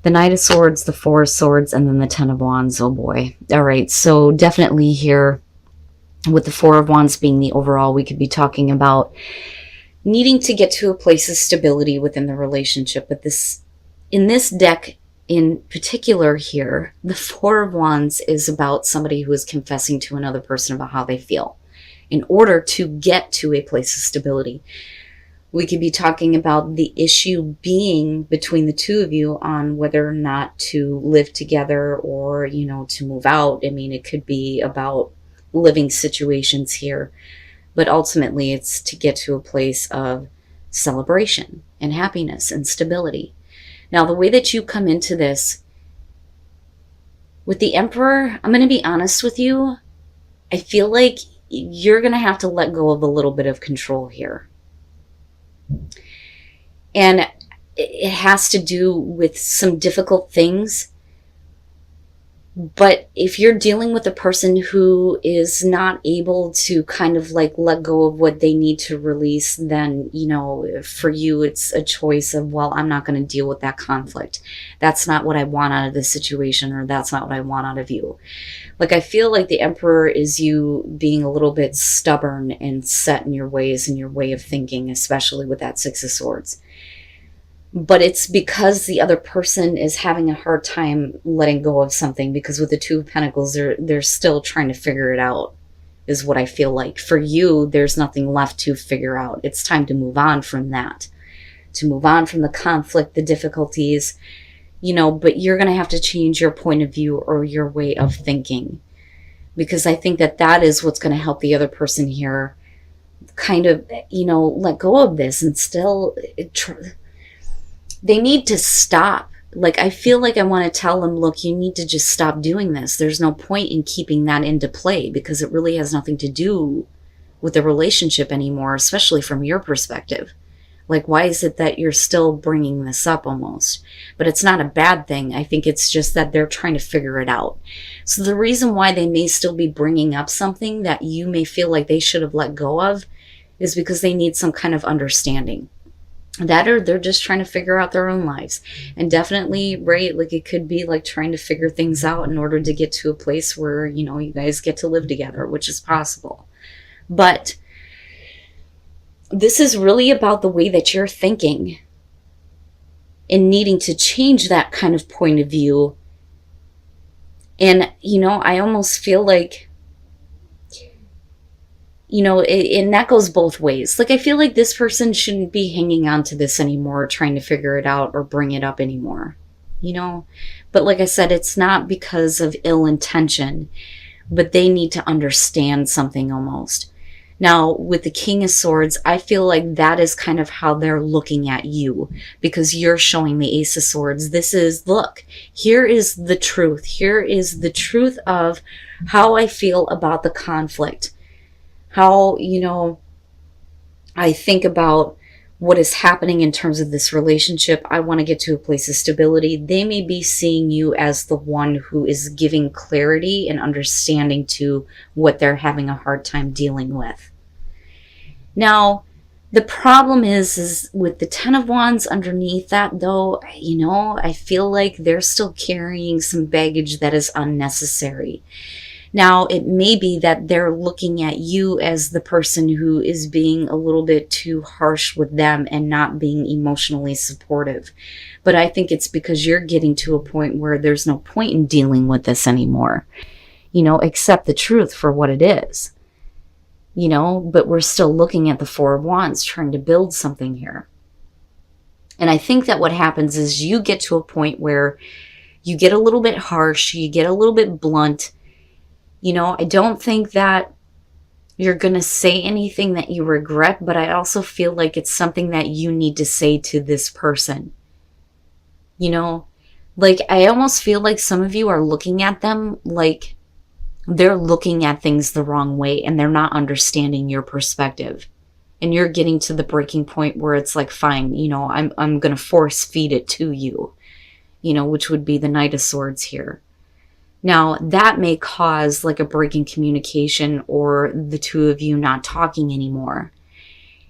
The Knight of Swords, the Four of Swords, and then the Ten of Wands. Oh boy. All right, so definitely here with the Four of Wands being the overall, we could be talking about needing to get to a place of stability within the relationship. But this, in this deck in particular here, the Four of Wands is about somebody who is confessing to another person about how they feel in order to get to a place of stability. We could be talking about the issue being between the two of you on whether or not to live together or, you know, to move out. I mean, it could be about living situations here, but ultimately it's to get to a place of celebration and happiness and stability. Now, the way that you come into this with the Emperor, I'm going to be honest with you. I feel like you're going to have to let go of a little bit of control here. And it has to do with some difficult things. But if you're dealing with a person who is not able to kind of like let go of what they need to release, then, you know, for you, it's a choice of, well, I'm not going to deal with that conflict. That's not what I want out of this situation, or that's not what I want out of you. Like, I feel like the Emperor is you being a little bit stubborn and set in your ways and your way of thinking, especially with that Six of Swords. But it's because the other person is having a hard time letting go of something, because with the Two of Pentacles, they're still trying to figure it out, is what I feel like. For you, there's nothing left to figure out. It's time to move on from that, to move on from the conflict, the difficulties, you know, but you're going to have to change your point of view or your way of thinking, because I think that that is what's going to help the other person here kind of, you know, let go of this and still... They need to stop. Like, I feel like I want to tell them, look, you need to just stop doing this. There's no point in keeping that into play, because it really has nothing to do with the relationship anymore, especially from your perspective. Like, why is it that you're still bringing this up almost? But it's not a bad thing. I think it's just that they're trying to figure it out. So the reason why they may still be bringing up something that you may feel like they should have let go of is because they need some kind of understanding. That, or they're just trying to figure out their own lives. And definitely, right, like it could be like trying to figure things out in order to get to a place where, you know, you guys get to live together, which is possible. But this is really about the way that you're thinking and needing to change that kind of point of view. And, you know, I almost feel like, you know, and that goes both ways. Like, I feel like this person shouldn't be hanging on to this anymore, trying to figure it out or bring it up anymore, you know? But like I said, it's not because of ill intention, but they need to understand something almost. Now, with the King of Swords, I feel like that is kind of how they're looking at you, because you're showing the Ace of Swords. This is, look, here is the truth. Here is the truth of how I feel about the conflict. How, you know, I think about what is happening in terms of this relationship. I want to get to a place of stability. They may be seeing you as the one who is giving clarity and understanding to what they're having a hard time dealing with. Now, the problem is with the Ten of Wands underneath that, though, you know, I feel like they're still carrying some baggage that is unnecessary. Now, it may be that they're looking at you as the person who is being a little bit too harsh with them and not being emotionally supportive. But I think it's because you're getting to a point where there's no point in dealing with this anymore. You know, accept the truth for what it is. You know, but we're still looking at the Four of Wands, trying to build something here. And I think that what happens is you get to a point where you get a little bit harsh, you get a little bit blunt. You know, I don't think that you're going to say anything that you regret, but I also feel like it's something that you need to say to this person. You know, like I almost feel like some of you are looking at them like they're looking at things the wrong way and they're not understanding your perspective. And you're getting to the breaking point where it's like, fine, you know, I'm going to force feed it to you, you know, which would be the Knight of Swords here. Now, that may cause like a break in communication or the two of you not talking anymore.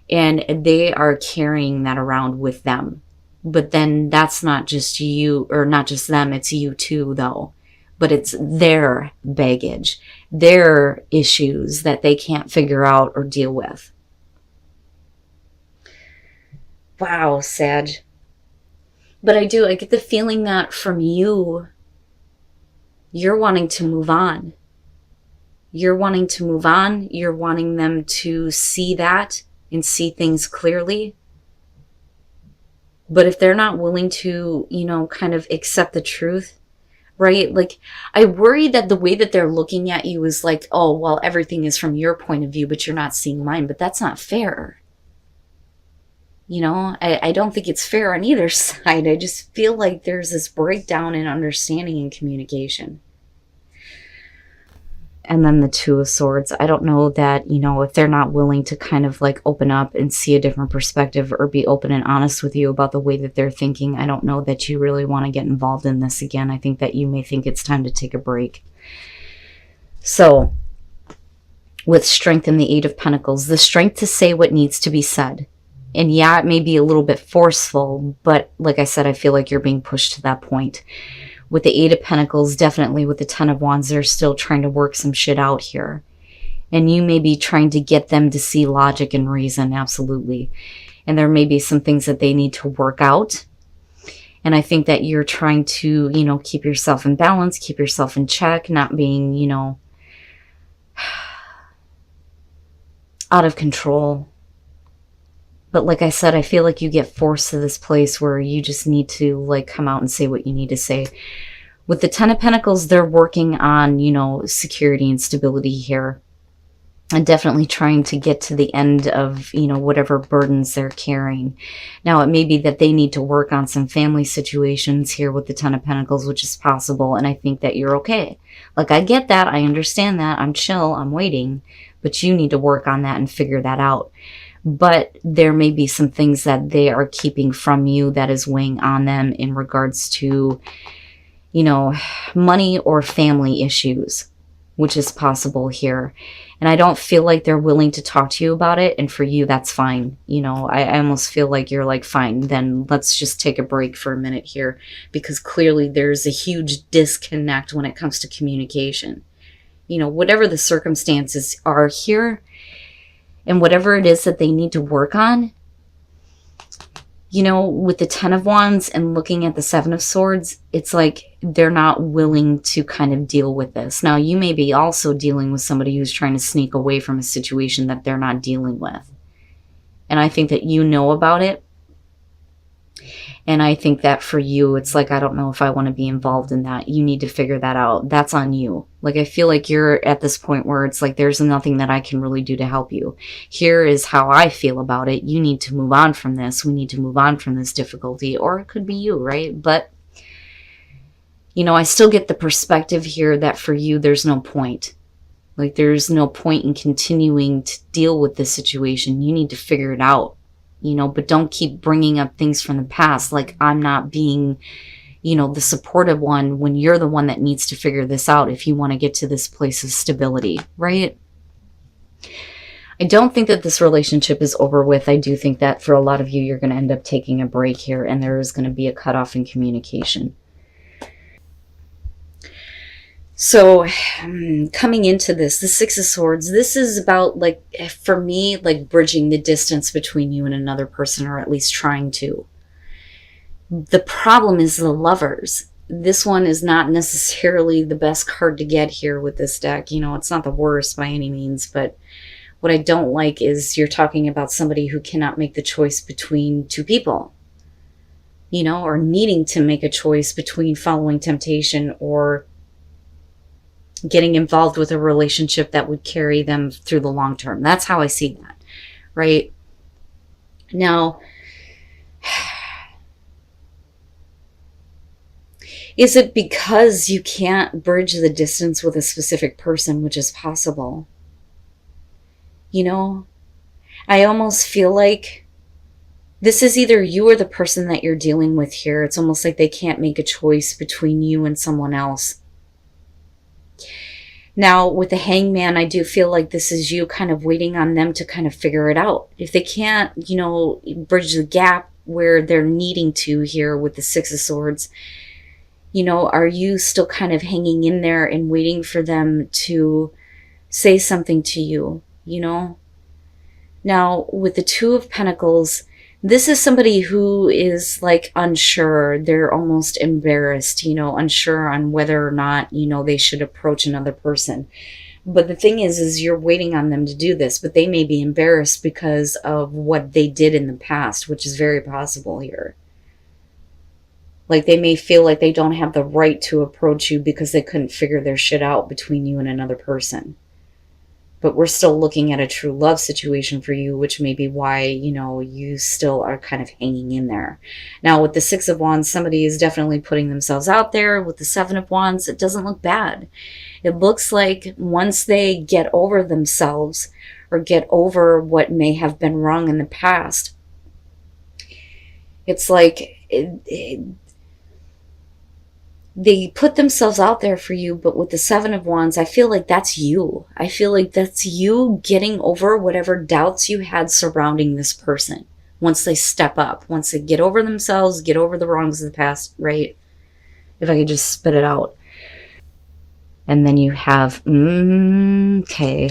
And they are carrying that around with them, But then that's not just you, or not just them, it's you too, though. But it's their baggage, their issues that they can't figure out or deal with. Wow, Sag. But I get the feeling that from you, you're wanting to move on. You're wanting to move on. You're wanting them to see that and see things clearly. But if they're not willing to, kind of accept the truth, right? Like, I worry that the way that they're looking at you is like, oh, well, everything is from your point of view, but you're not seeing mine. But that's not fair. I don't think it's fair on either side. I just feel like there's this breakdown in understanding and communication. And then the Two of Swords. I don't know that, if they're not willing to kind of like open up and see a different perspective or be open and honest with you about the way that they're thinking, I don't know that you really want to get involved in this again. I think that you may think it's time to take a break. So, with Strength and the Eight of Pentacles, the strength to say what needs to be said. And yeah, it may be a little bit forceful, but like I said, I feel like you're being pushed to that point. With the Eight of Pentacles, definitely with the Ten of Wands, they're still trying to work some shit out here. And you may be trying to get them to see logic and reason, absolutely. And there may be some things that they need to work out. And I think that you're trying to, keep yourself in balance, keep yourself in check, not being, out of control. But like I said, I feel like you get forced to this place where you just need to like come out and say what you need to say. With the Ten of Pentacles, they're working on, security and stability here. And definitely trying to get to the end of, whatever burdens they're carrying. Now, it may be that they need to work on some family situations here with the Ten of Pentacles, which is possible. And I think that you're okay. Like, I get that. I understand that. I'm chill. I'm waiting. But you need to work on that and figure that out. But there may be some things that they are keeping from you that is weighing on them in regards to, money or family issues, which is possible here. And I don't feel like they're willing to talk to you about it. And for you, that's fine. I almost feel like you're like, fine, then let's just take a break for a minute here. Because clearly there's a huge disconnect when it comes to communication. Whatever the circumstances are here, and whatever it is that they need to work on, with the Ten of Wands and looking at the Seven of Swords, it's like they're not willing to kind of deal with this. Now, you may be also dealing with somebody who's trying to sneak away from a situation that they're not dealing with. And I think that you know about it. And I think that for you, it's like, I don't know if I want to be involved in that. You need to figure that out. That's on you. Like, I feel like you're at this point where it's like, there's nothing that I can really do to help you. Here is how I feel about it. You need to move on from this. We need to move on from this difficulty. Or it could be you, right? But, I still get the perspective here that for you, there's no point. Like, there's no point in continuing to deal with this situation. You need to figure it out. But don't keep bringing up things from the past. Like, I'm not being, the supportive one when you're the one that needs to figure this out if you want to get to this place of stability, right? I don't think that this relationship is over with. I do think that for a lot of you, you're going to end up taking a break here and there is going to be a cutoff in communication. So coming into this, the Six of Swords, this is about, like, for me, like bridging the distance between you and another person, or at least trying to. The problem is the Lovers. This one is not necessarily the best card to get here with this deck. It's not the worst by any means, but what I don't like is you're talking about somebody who cannot make the choice between two people, or needing to make a choice between following temptation or getting involved with a relationship that would carry them through the long term. That's how I see that, right? Now, is it because you can't bridge the distance with a specific person, which is possible? I almost feel like this is either you or the person that you're dealing with here. It's almost like they can't make a choice between you and someone else. Now, with the Hangman, I do feel like this is you kind of waiting on them to kind of figure it out. If they can't, bridge the gap where they're needing to here with the Six of Swords, you know, are you still kind of hanging in there and waiting for them to say something to you, you know? Now, with the Two of Pentacles, this is somebody who is like unsure. They're almost embarrassed, you know, unsure on whether or not, you know, they should approach another person. But the thing is you're waiting on them to do this, but they may be embarrassed because of what they did in the past, which is very possible here. Like they may feel like they don't have the right to approach you because they couldn't figure their shit out between you and another person. But we're still looking at a true love situation for you, which may be why, you know, you still are kind of hanging in there. Now, with the Six of Wands, somebody is definitely putting themselves out there. With the Seven of Wands, it doesn't look bad. It looks like once they get over themselves or get over what may have been wrong in the past, it's like they put themselves out there for you. But with the Seven of Wands, I feel like that's you. I feel like that's you getting over whatever doubts you had surrounding this person. Once they step up, once they get over themselves, get over the wrongs of the past, right? If I could just spit it out. And then you have, okay,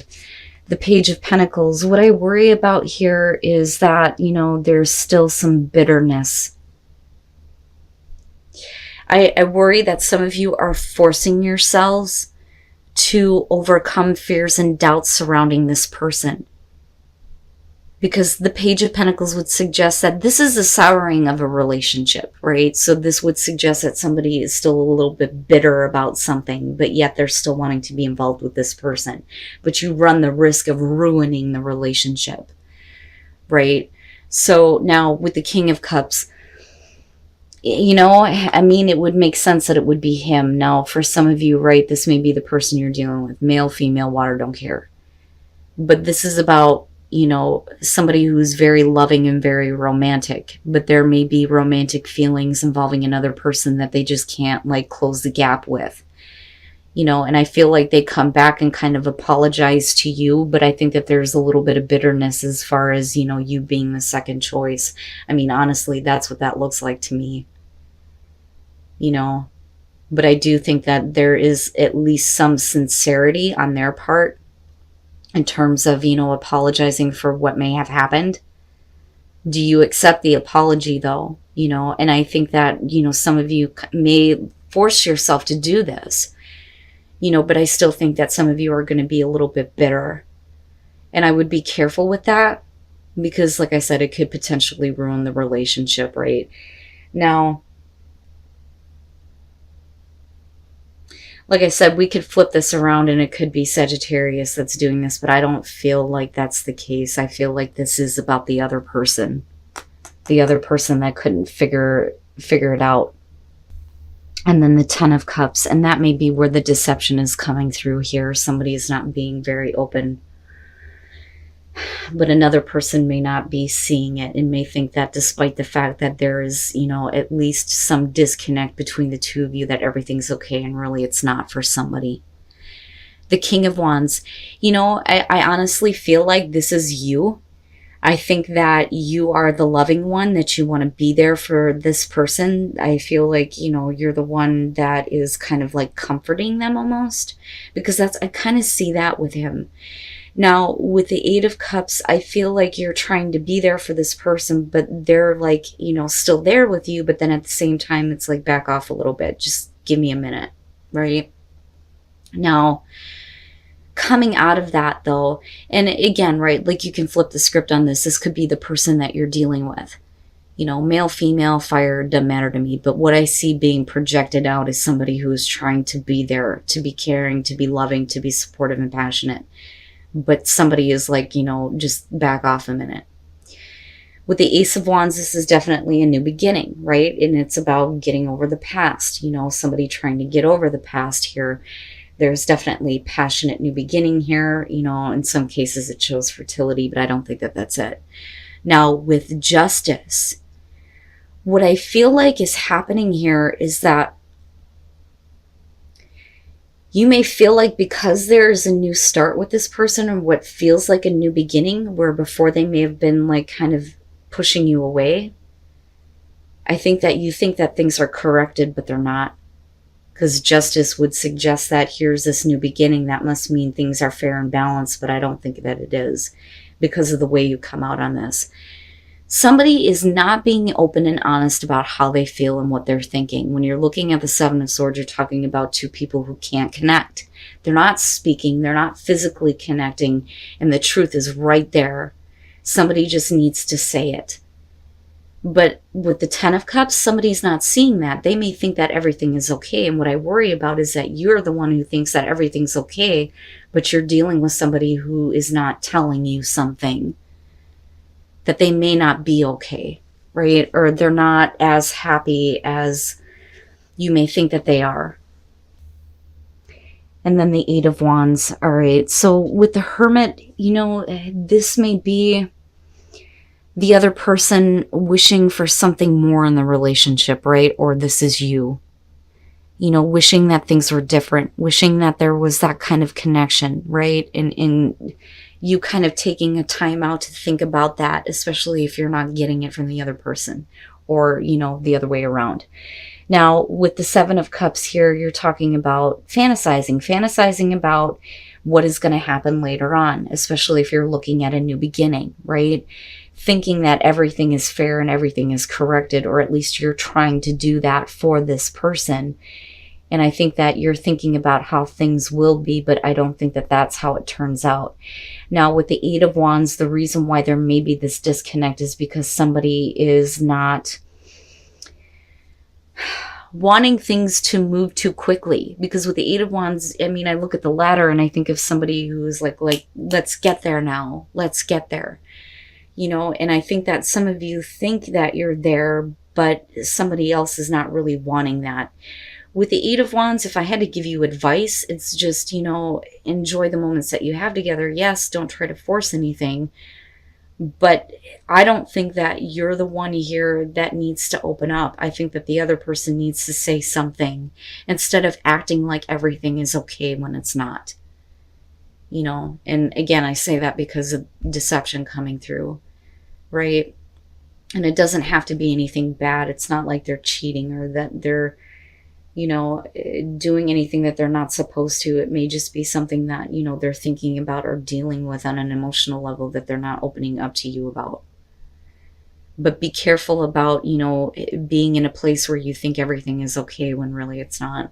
the Page of Pentacles. What I worry about here is that, you know, there's still some bitterness. I worry that some of you are forcing yourselves to overcome fears and doubts surrounding this person. Because the Page of Pentacles would suggest that this is a souring of a relationship, right? So this would suggest that somebody is still a little bit bitter about something, but yet they're still wanting to be involved with this person. But you run the risk of ruining the relationship, right? So now with the King of Cups, you know, I mean, it would make sense that it would be him. Now, for some of you, right, this may be the person you're dealing with. Male, female, water, don't care. But this is about, you know, somebody who's very loving and very romantic. But there may be romantic feelings involving another person that they just can't, like, close the gap with. You know, and I feel like they come back and kind of apologize to you, but I think that there's a little bit of bitterness as far as, you know, you being the second choice. I mean, honestly, that's what that looks like to me. You know, but I do think that there is at least some sincerity on their part in terms of, you know, apologizing for what may have happened. Do you accept the apology though? You know, and I think that, you know, some of you may force yourself to do this, you know, but I still think that some of you are going to be a little bit bitter. And I would be careful with that because, like I said, it could potentially ruin the relationship, right? Now, like I said, we could flip this around and it could be Sagittarius that's doing this, but I don't feel like that's the case. I feel like this is about the other person. The other person that couldn't figure it out. And then the Ten of Cups, and that may be where the deception is coming through here. Somebody is not being very open. But another person may not be seeing it and may think that despite the fact that there is, you know, at least some disconnect between the two of you, that everything's okay, and really it's not for somebody. The King of Wands, you know, I honestly feel like this is you. I think that you are the loving one, that you want to be there for this person. I feel like, you know, you're the one that is kind of like comforting them almost, because that's, I kind of see that with him. Now, with the Eight of Cups, I feel like you're trying to be there for this person, but they're like, you know, still there with you. But then at the same time, it's like, back off a little bit. Just give me a minute, right? Now, coming out of that though, and again, right, like you can flip the script on this. This could be the person that you're dealing with. You know, male, female, fire, doesn't matter to me. But what I see being projected out is somebody who is trying to be there, to be caring, to be loving, to be supportive and passionate. But somebody is like, you know, just back off a minute. With the Ace of Wands, this is definitely a new beginning, right? And it's about getting over the past, you know, somebody trying to get over the past here. There's definitely passionate new beginning here. You know, in some cases it shows fertility, but I don't think that that's it. Now, with Justice, what I feel like is happening here is that you may feel like because there's a new start with this person, or what feels like a new beginning, where before they may have been like kind of pushing you away, I think that things are corrected, but they're not. Because justice would suggest that here's this new beginning. That must mean things are fair and balanced, but I don't think that it is because of the way you come out on this. Somebody is not being open and honest about how they feel and what they're thinking. When you're looking at the Seven of Swords, you're talking about two people who can't connect. They're not speaking, they're not physically connecting, and the truth is right there. Somebody just needs to say it. But with the Ten of Cups, somebody's not seeing that. They may think that everything is okay. And what I worry about is that you're the one who thinks that everything's okay, but you're dealing with somebody who is not telling you something. That they may not be okay, right? Or they're not as happy as you may think that they are. And then the Eight of Wands. All right. So with the Hermit, this may be the other person wishing for something more in the relationship, right? Or this is you. Wishing that things were different, wishing that there was that kind of connection, right? And you kind of taking a time out to think about that, especially if you're not getting it from the other person or, the other way around. Now, with the Seven of Cups here, you're talking about fantasizing about what is going to happen later on, especially if you're looking at a new beginning, right? Thinking that everything is fair and everything is corrected, or at least you're trying to do that for this person. And I think that you're thinking about how things will be, but I don't think that that's how it turns out. Now, with the Eight of Wands, the reason why there may be this disconnect is because somebody is not wanting things to move too quickly. Because with the Eight of Wands, I look at the ladder and I think of somebody who is like, let's get there now. Let's get there. And I think that some of you think that you're there, but somebody else is not really wanting that. With the Eight of Wands, if I had to give you advice, it's just, enjoy the moments that you have together. Yes, don't try to force anything. But I don't think that you're the one here that needs to open up. I think that the other person needs to say something instead of acting like everything is okay when it's not. And again, I say that because of deception coming through, right? And it doesn't have to be anything bad. It's not like they're cheating or that they're, doing anything that they're not supposed to. It may just be something that, they're thinking about or dealing with on an emotional level that they're not opening up to you about. But be careful about, being in a place where you think everything is okay when really it's not.